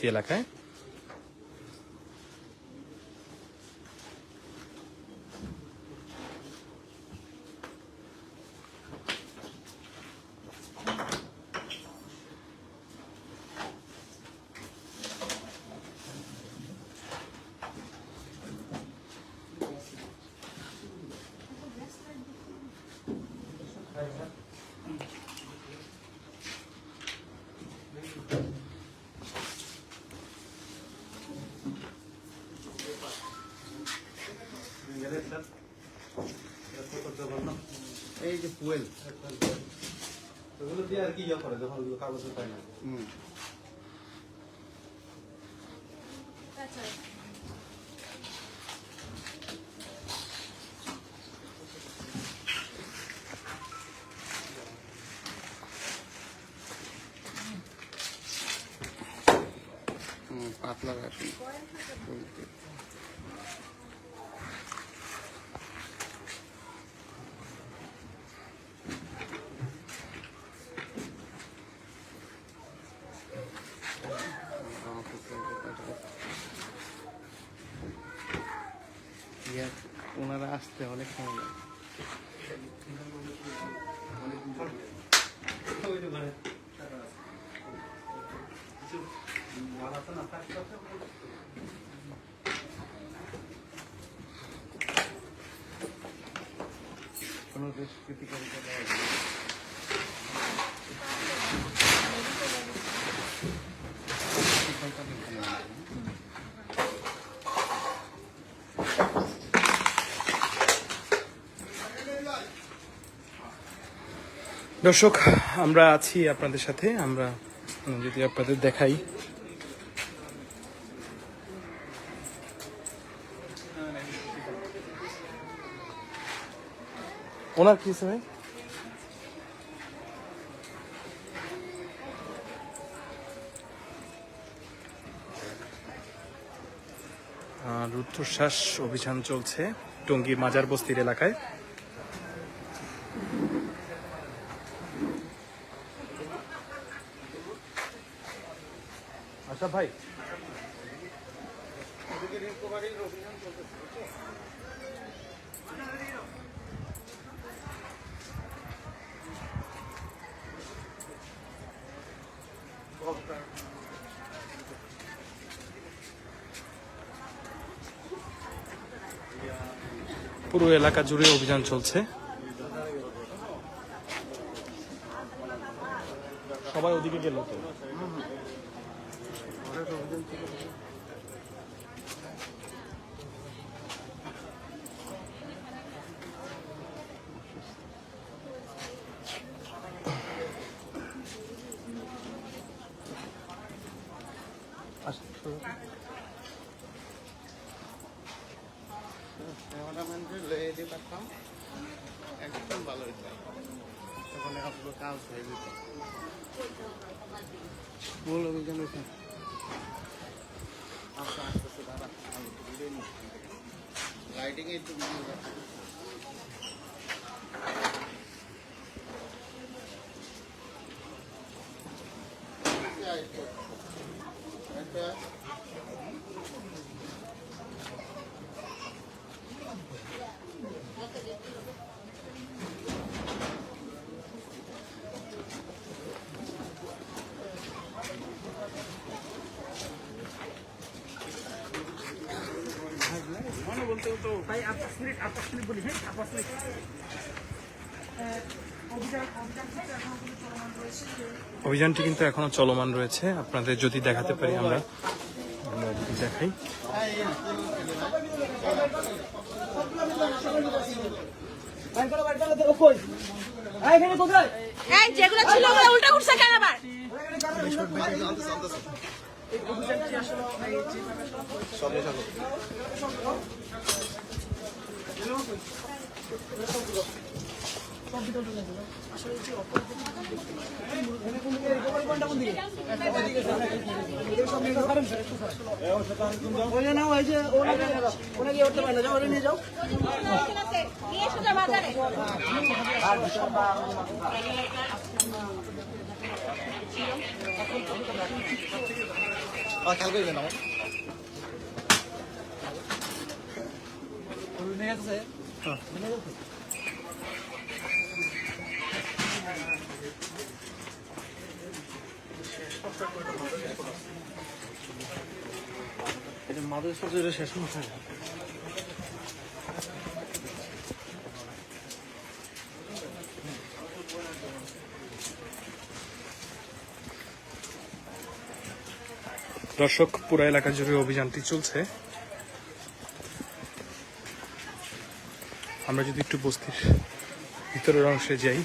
বস্তি এলাকায়। এই যে ফুয়েল ওগুলো দিয়ে আর কি ইয়ে করে যখন ওগুলো কাগজে পায় না। পাতলা ব্যাপার। ওনারা আসতে অনেক সময় লাগে। কোনো রেস্ট্রিক্ট করে দর্শক, আমরা আছি আপনাদের সাথে। আমরা যদি আপনাদের দেখাই, ওনার কি ভাই রুদ্ধশ্বাস অভিযান চলছে টঙ্গী মাজার বস্তির এলাকায়। আচ্ছা ভাই, পুরো এলাকা জুড়ে অভিযান চলছে। সবাই ওদিকে গেল তো। একদম ভালো হইতো, তখন আপনার কাজ হয়ে যেত। মূল অভিযান আস্তে আস্তে দাঁড়া লাইটিং একটু অভিযানটি কিন্তু এখনো চলমান রয়েছে। আপনাদের যদি দেখাতে পারি, আমরা যদি দেখাই, যেগুলো ছিল উল্টা উঠছে কেন আবার? খেয়াল করবেন আমার মাদের সাথে শেষ মুখে দর্শক, পুরো এলাকা জুড়ে অভিযানটি চলছে। আমরা যদি একটু বস্তির ভিতরের অংশে যাই,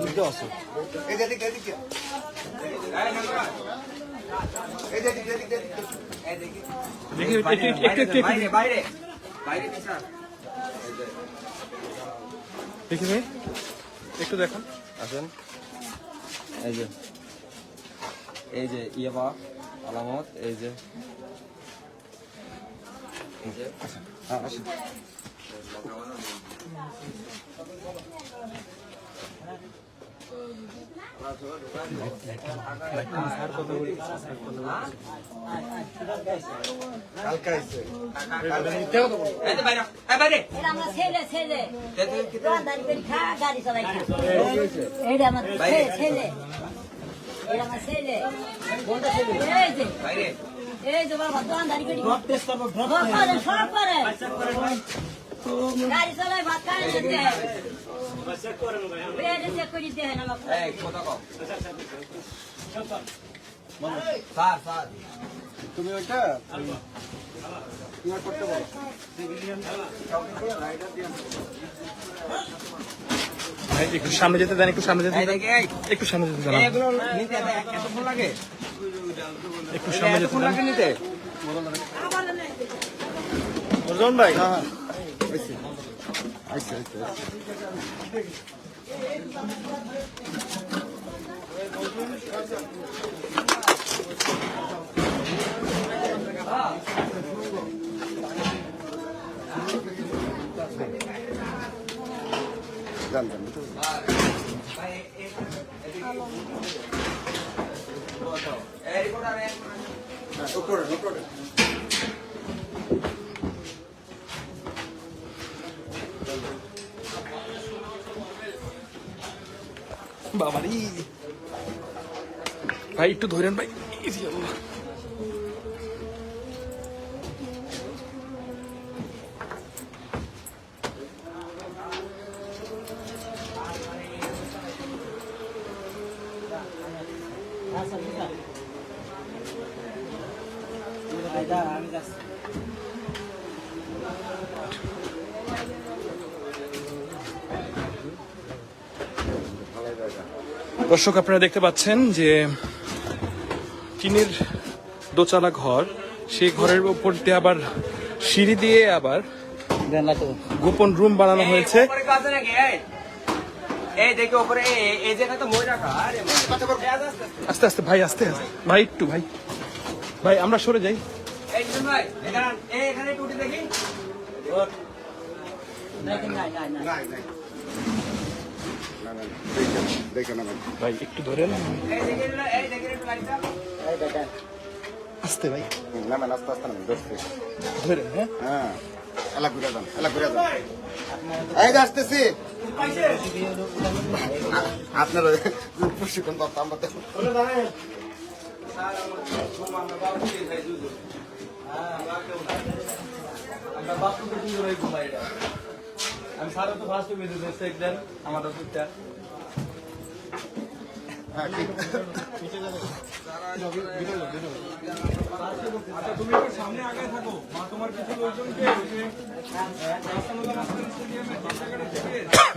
দিকটা আছে দেখি দেখি ভাই, একটু দেখান। আসেন, এই যে ইয়েবা আলামত, এই যে আসেন। আমরা ছেলে ছেলে দোকানদারি করি খা গাড়ি চালাই খা এইটা আমার ছেলে এটা আমার ছেলে এই যে বাবা দোকানদারি করি সব করে গাড়ি চালাই ভাত খাই যেতে চেক করে দিতে হয় না স্যার তুমি ওইটা করতে বলো ভাই একটু সামনে যেতে দেন, একটু সামনে যেতে দেন, একটু সামনে যেতে দেন, এগুলো নিতে এতক্ষণ লাগে, একটু সামনে যেতে এতক্ষণ দেন। লাগে নিতে। বুঝলেন ভাই বাবারি ভাই একটু ধরেন ভাই। দর্শক, আপনারা দেখতে পাচ্ছেন যে টিনের দোচালা ঘর, সেই ঘরের উপর দিয়ে আবার সিঁড়ি দিয়ে আবার গোপন রুম বানানো হয়েছে। এই দেখে ওপরে এই জায়গা তো মই রাখা। আস্তে আস্তে ভাই, আস্তে আস্তে ভাই, একটু ভাই, ভাই আমরা সরে যাই। এই শুনুন ভাই, এখানে টুটি দেখি। ভাই একটু ধরেন, এই দেখে একটু গাড়িটা। আস্তে ভাই ধরেন। হ্যাঁ এলা ঘুরে যান, এলা ঘুরে যান, এই যে আসতেছি আপনার প্রশিক্ষণ পাবো আমরা দেখুন। আমি সারা তো ফার্স্ট বেঁধে দেন আমার ওষুধটা। হ্যাঁ ঠিক আচ্ছা তুমি একটু সামনে আগে থাকো মা তোমার কিছু লোকজনকে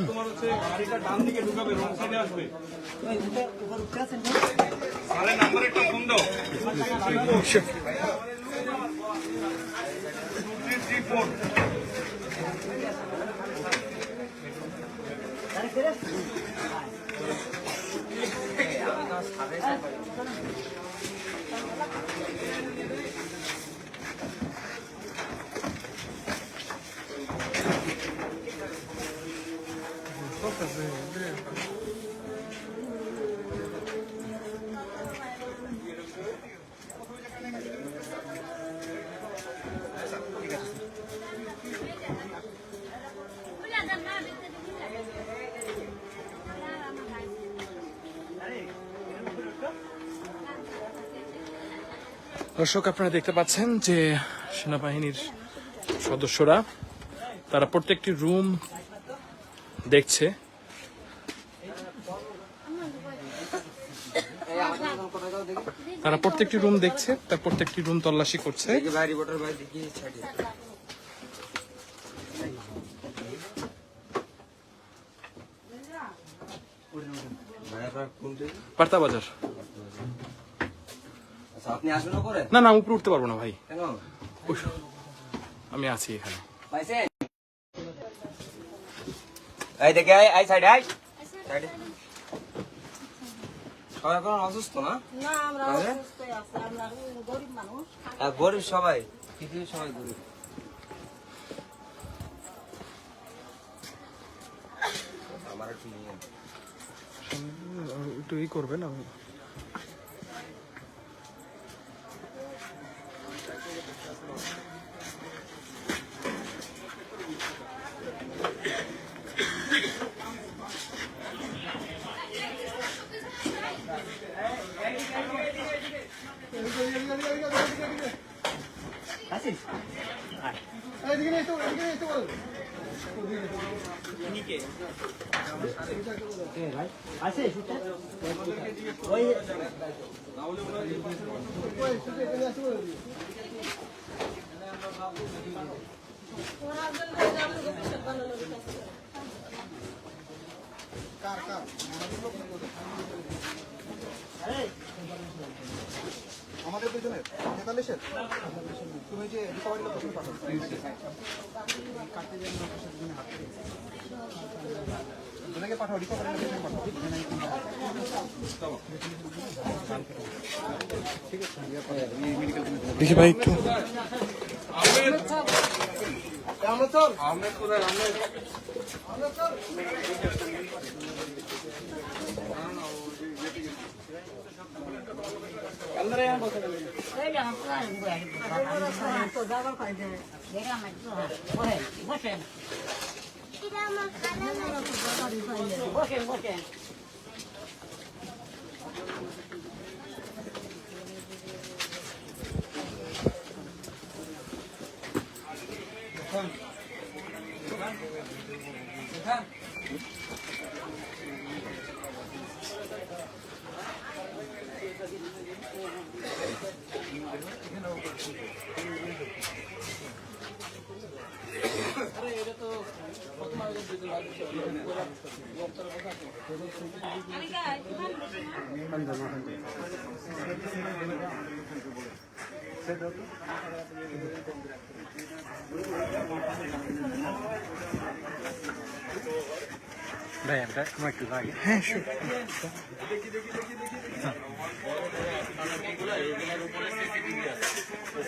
তোমার হচ্ছে গাড়িটা ডান দিকে ঢুকাবে রং সাইডে আসবে আরে নাম্বারে একটা ফোন দাও 2334 দর্শক আপনারা দেখতে পাচ্ছেন যে সেনাবাহিনীর সদস্যরা তারা প্রত্যেকটি রুম দেখছে। তারা প্রত্যেকটি রুম দেখছে, তার প্রত্যেকটি রুম তল্লাশি করছে। ভাই রিপোর্টার ভাই দেখি ছাড়িয়ে বার্তা বাজার। আচ্ছা আপনি আসবেন উপরে? না না, আমি উপরে উঠতে পারবো না ভাই, কেন? আমি আছি এখানে। পাইছেন? এই দেখে আই সাইডে আই সাইডে। সবাই এখন অসুস্থ না? না আমরা তাহলে? সুস্থই আছি, আমরা গরিব মানুষ। গরিব সবাই, পৃথিবীর সবাই গরিব। আমার একটু নিয়ে একটু ই করবেন আমি। আমাদের দুজনের 43-এর তুমি যে রিকভারি লোকেশন পাঠাও দুজনকে পাঠাও, রিকভারি লোকেশন পাঠাও। ঠিক আছে মেডিকেল দেখি ভাই একটু। আমরা চল এই যে আমরা তো যাবার করে দে দেখলাম একটু বসেন বসেন বসেন। ভাই আমরা একটু আগে। হ্যাঁ শিওর।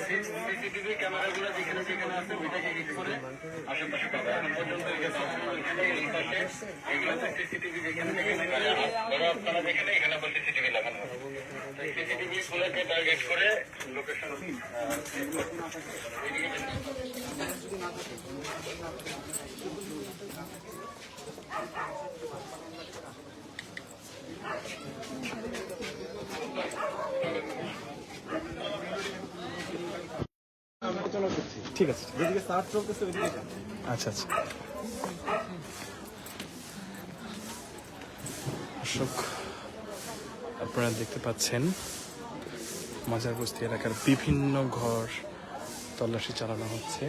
সিসিটিভি ক্যামেরাগুলো যেখানে যেখানে আছে ওইটাকে হিট করে আশেপাশে পাবে। এখন পর্যন্ত এগুলো সিসিটিভি যেখানে যেখানে আপনারা যেখানে এখানে আবার সিসিটিভি লাগানো হবে। সিসিটিভি গুলোকে টার্গেট করে লোকেশন ঠিক আছে। যেদিকে সার্চ চলতেছে ওইদিকে আচ্ছা আচ্ছা। দর্শক আপনারা দেখতে পাচ্ছেন মাজার বস্তি এলাকার বিভিন্ন ঘর তল্লাশি চালানো হচ্ছে।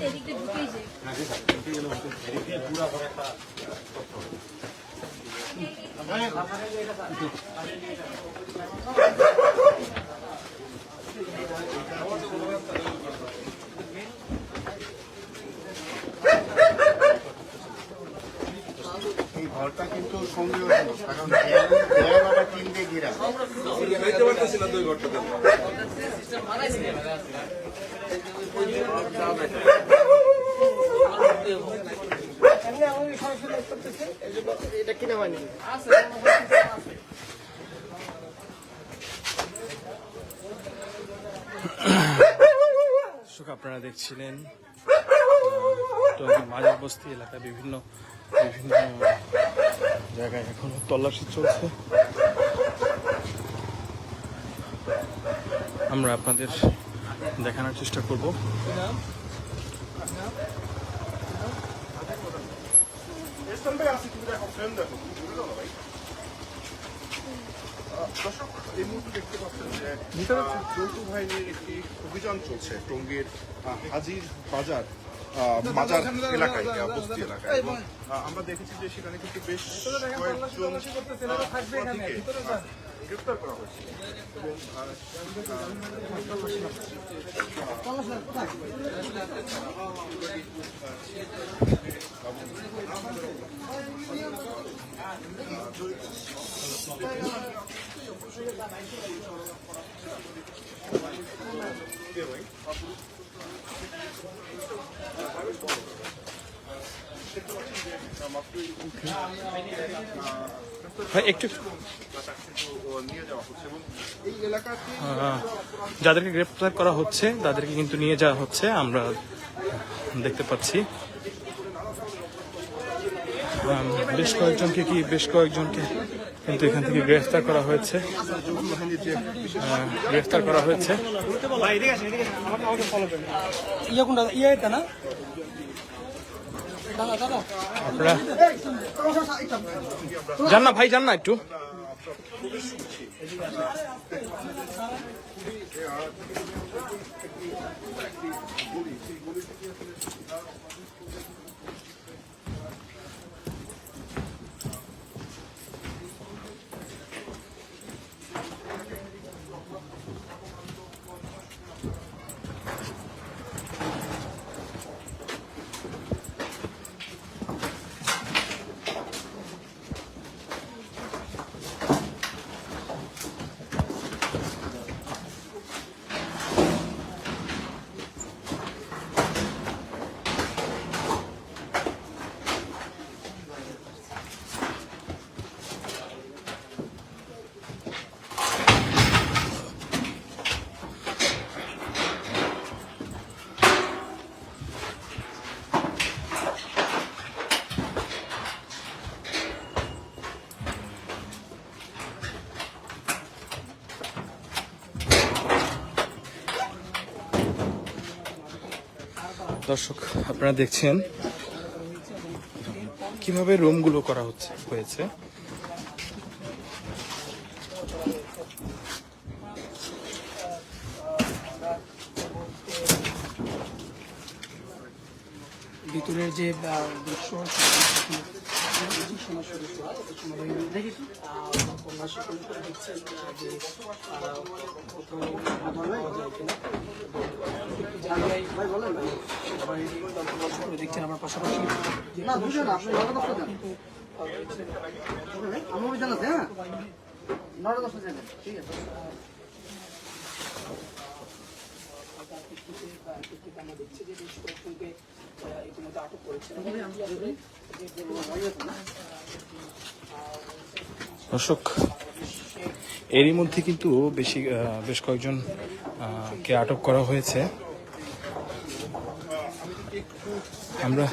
এদিকে ঢুকেছে এই ঘরটা কিন্তু সংযোজন কারণ দেয়াল আবার টিন দিয়ে ঘেরা। এটা কিনে হয়নি। দর্শক আপনারা দেখছিলেন মাজার বস্তি এলাকায় বিভিন্ন বিভিন্ন জায়গায় এখনো তল্লাশি চলছে। আমরা আপনাদের দেখানোর চেষ্টা করব। দর্শক এই মুহূর্তে দেখতে পাচ্ছেন যে যৌথ বাহিনীর একটি অভিযান চলছে টঙ্গীর হাজির বাজার মাজার এলাকায় বস্তি এলাকায় এবং আমরা দেখেছি যে সেখানে কিন্তু বেশ কয়েকজন অপরাধীকে গ্রেফতার করা হয়েছে এবং ভাই একটু নিয়ে যাওয়া হচ্ছে এবং এই এলাকাতে যাদেরকে গ্রেপ্তার করা হচ্ছে তাদেরকে কিন্তু নিয়ে যাওয়া হচ্ছে, আমরা দেখতে পাচ্ছি। বেশ কয়েকজনকে কিন্তু এখান থেকে গ্রেফতার করা হয়েছে। আপনারা যান না ভাই, যান না একটু। দর্শক আপনারা দেখছেন কিভাবে রুমগুলো করা হয়েছে। ভিতরের যে দৃশ্য দেখছেন আমার পাশাপাশি না বুঝলেন আপনি 9টা 10টা দেন আমার অভিযান আছে হ্যাঁ 9টা 10টা দেন ঠিক আছে আমরা দেখছি যে বেশ কয়েকজনকে ইতিমধ্যে আটক করেছে দর্শক, এরই মধ্যে কিন্তু বেশ কয়েকজন কে আটক করা হয়েছে। আমরা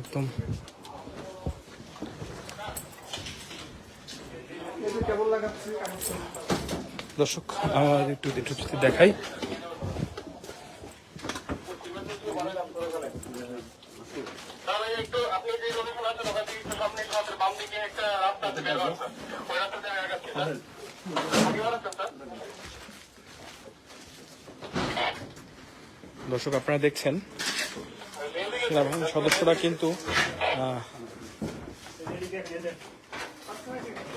একদম দর্শক আমার একটু যদি দেখাই, দর্শক আপনারা দেখছেন সেনাবাহিনীর সদস্যরা কিন্তু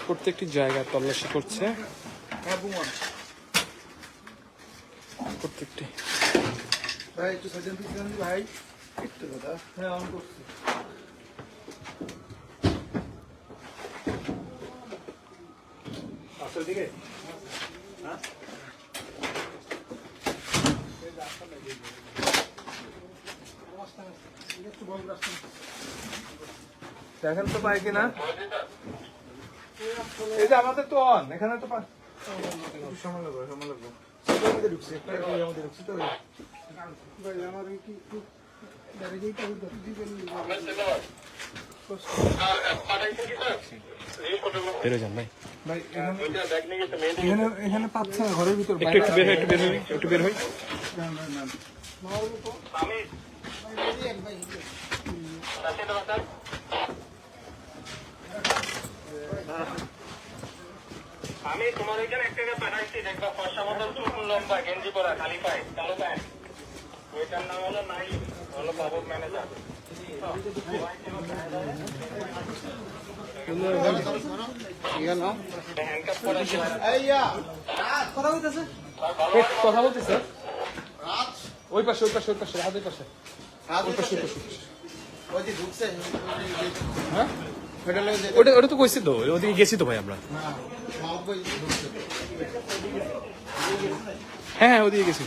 প্রত্যেকটি জায়গায় তল্লাশি করছে। প্রত্যেকটি ভাই একটু সাইডেন দিন ভাই একটু দাদা হ্যাঁ অন করছি আসল দিকে হ্যাঁ দেখেন তো পাই কিনা এই যে আমাদের তো অন এখানে তো সময় লাগবে আমাদের ঢুকছে একটা আমাদের ঢুকছে তো ভাই আমার কি বেরো যান ভাই, ভাই এখানে পাচ্ছে না ঘরের ভিতর একটু বের হই। আমি তোমার ওইখানে একটা পাঠাইছি, দেখবা ফর্সা মতো চুল লম্বা গেঞ্জি পরা খালি পায় কালো প্যান্ট, ওইটার নাম হলো নাই, হলো বাবু ম্যানেজার। কথা বলতেছে ওই পাশে হাতের পাশে হ্যাঁ ওটা তো কইছি তো, ওদিকে গেছি তো ভাই আমরা। হ্যাঁ ওদিকে গেছি।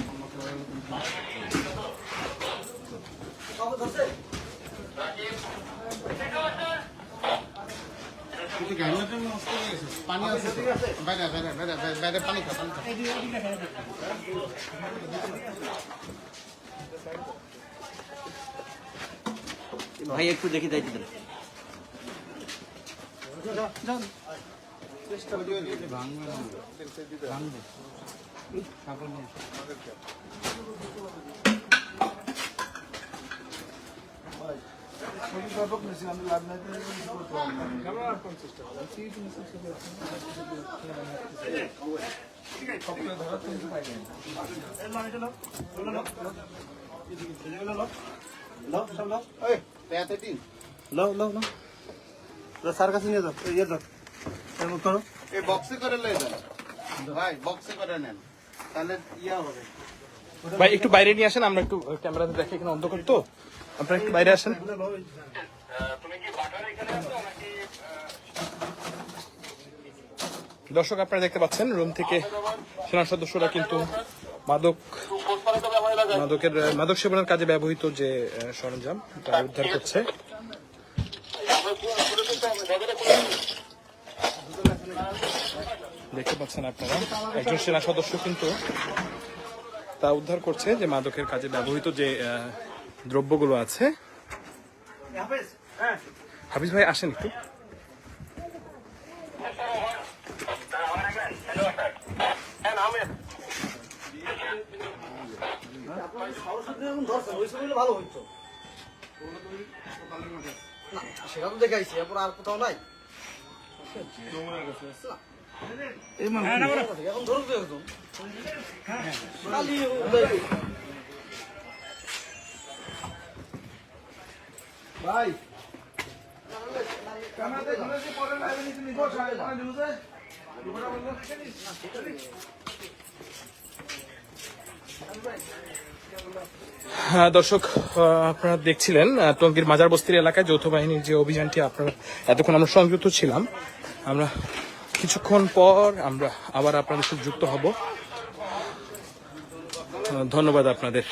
পানি আছে বাইরে পানি ভাই একটু দেখি যাই দিতে স্যার কাছে নিয়ে যাও ইয়ে যাও এমন করো এই বক্সে করে লয়ে যান ভাই বক্সে করে নেন তাহলে ইয়া হবে ভাই একটু বাইরে নিয়ে আসেন, আমরা একটু ক্যামেরাতে দেখি, এখানে অন্ধকার তো, আপনারা একটু বাইরে আসেন। দর্শক আপনারা দেখতে পাচ্ছেন রুম থেকে সেনা সদস্যরা কিন্তু মাদক সেবনের কাজে ব্যবহৃত যে সরঞ্জাম তা উদ্ধার করছে। দেখতে পাচ্ছেন আপনারা একজন সেনা সদস্য কিন্তু তা উদ্ধার করছে, যে মাদকের কাজে ব্যবহৃত যে দ্রব্যগুলো আছে। হাফিজ ভাই আসেন একটু। সেটা তো দেখে আইছি এরপর আর কোথাও নাই এখন ধরুন তো একদম হ্যাঁ দর্শক, আপনারা দেখছিলেন টঙ্গীর মাজার বস্তির এলাকায় যৌথ বাহিনীর যে অভিযানটি আপনারা এতক্ষণ আমরা সংযুক্ত ছিলাম। আমরা কিছুক্ষণ পর আমরা আবার আপনাদের সাথে যুক্ত হব। ধন্যবাদ আপনাদের।